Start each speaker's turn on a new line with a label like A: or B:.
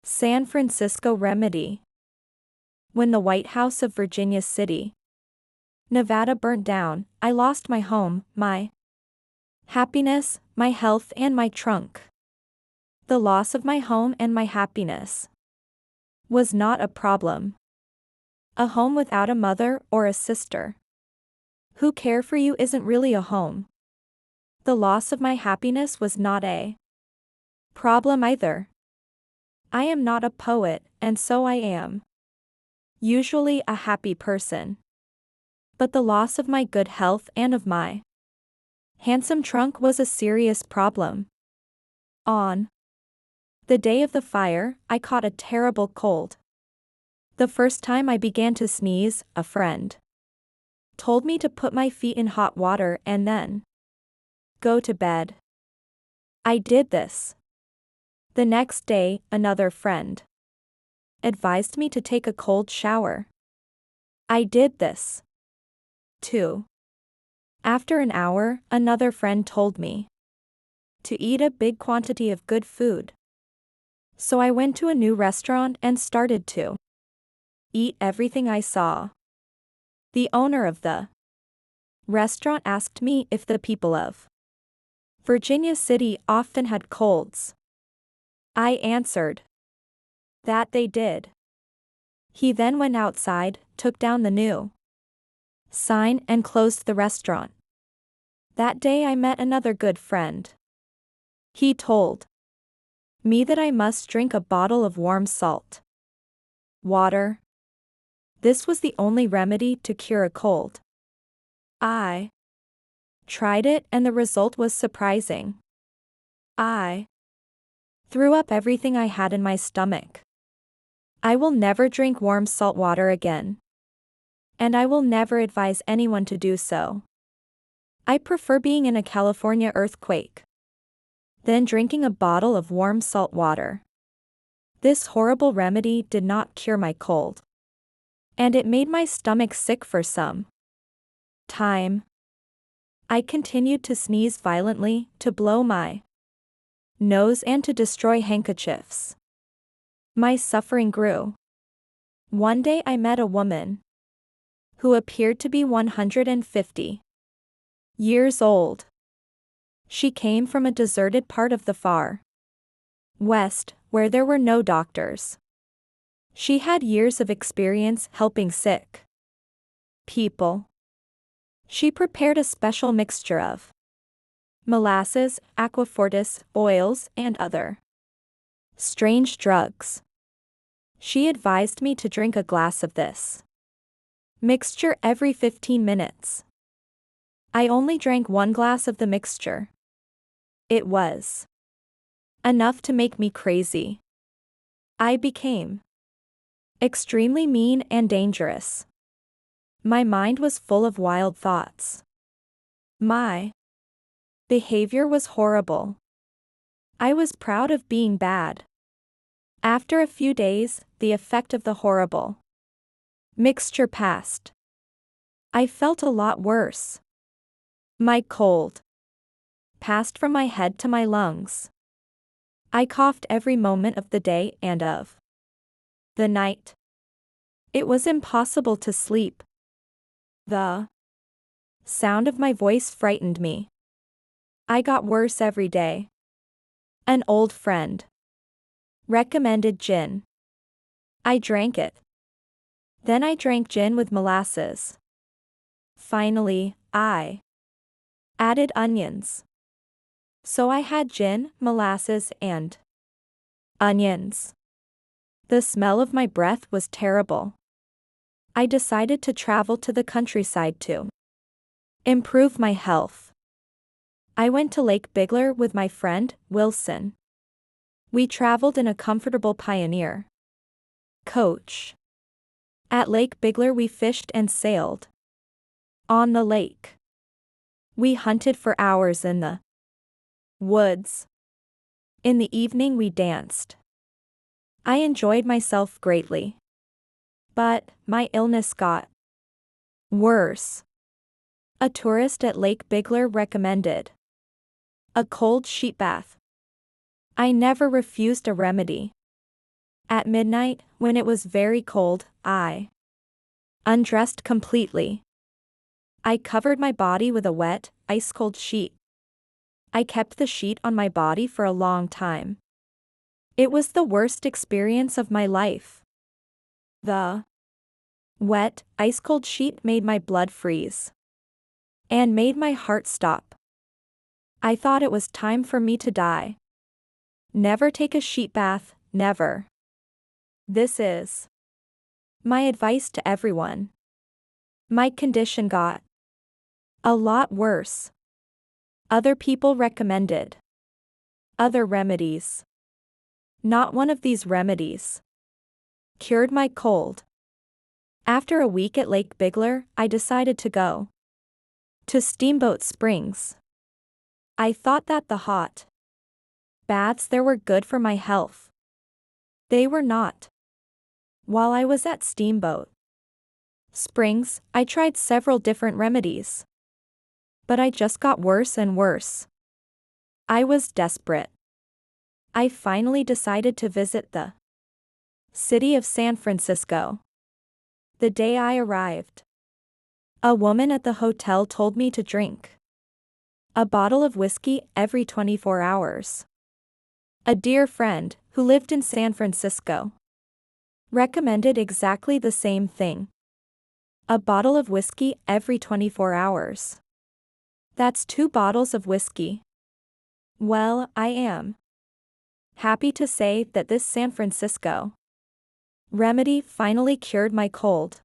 A: San Francisco Remedy. When the White House of Virginia City, Nevada burnt down, I lost my home, my happiness, my health and my trunk. The loss of my home and my happiness was not a problem. A home without a mother or a sister who care for you isn't really a home. The loss of my happiness was not a problem either. I am not a poet, and so I am usually a happy person. But the loss of my good health and of my handsome trunk was a serious problem. On the day of the fire, I caught a terrible cold. The first time I began to sneeze, a friend told me to put my feet in hot water and then go to bed. I did this. The next day, another friend advised me to take a cold shower. I did this too. After an hour, another friend told me to eat a big quantity of good food. So I went to a new restaurant and started to eat everything I saw. The owner of the restaurant asked me if the people of Virginia City often had colds. I answered that they did. He then went outside, took down the new sign and closed the restaurant. That day I met another good friend. He told me that I must drink a bottle of warm salt water. This was the only remedy to cure a cold. I tried it and the result was surprising. I threw up everything I had in my stomach. I will never drink warm salt water again. And I will never advise anyone to do so. I prefer being in a California earthquake than drinking a bottle of warm salt water. This horrible remedy did not cure my cold. And it made my stomach sick for some time. I continued to sneeze violently, to blow my nose and to destroy handkerchiefs. My suffering grew. One day I met a woman who appeared to be 150 years old. She came from a deserted part of the far west, where there were no doctors. She had years of experience helping sick people. She prepared a special mixture of molasses, aquafortis, oils, and other strange drugs. She advised me to drink a glass of this mixture every 15 minutes. I only drank one glass of the mixture. It was enough to make me crazy. I became extremely mean and dangerous. My mind was full of wild thoughts. My behavior was horrible. I was proud of being bad. After a few days, the effect of the horrible mixture passed. I felt a lot worse. My cold passed from my head to my lungs. I coughed every moment of the day and of the night. It was impossible to sleep. The sound of my voice frightened me. I got worse every day. An old friend recommended gin. I drank it. Then I drank gin with molasses. Finally, I added onions. So I had gin, molasses, and onions. The smell of my breath was terrible. I decided to travel to the countryside to improve my health. I went to Lake Bigler with my friend, Wilson. We traveled in a comfortable Pioneer coach. At Lake Bigler we fished and sailed on the lake. We hunted for hours in the woods. In the evening we danced. I enjoyed myself greatly. But my illness got worse. A tourist at Lake Bigler recommended a cold sheet bath. I never refused a remedy. At midnight, when it was very cold, I undressed completely. I covered my body with a wet, ice-cold sheet. I kept the sheet on my body for a long time. It was the worst experience of my life. The wet, ice-cold sheet made my blood freeze and made my heart stop. I thought it was time for me to die. Never take a sheet bath, never. This is my advice to everyone. My condition got a lot worse. Other people recommended other remedies. Not one of these remedies cured my cold. After a week at Lake Bigler, I decided to go to Steamboat Springs. I thought that the hot baths there were good for my health. They were not. While I was at Steamboat Springs, I tried several different remedies. But I just got worse and worse. I was desperate. I finally decided to visit the city of San Francisco. The day I arrived, a woman at the hotel told me to drink a bottle of whiskey every 24 hours. A dear friend, who lived in San Francisco, recommended exactly the same thing. A bottle of whiskey every 24 hours. That's 2 bottles of whiskey. Well, I am happy to say that this San Francisco remedy finally cured my cold.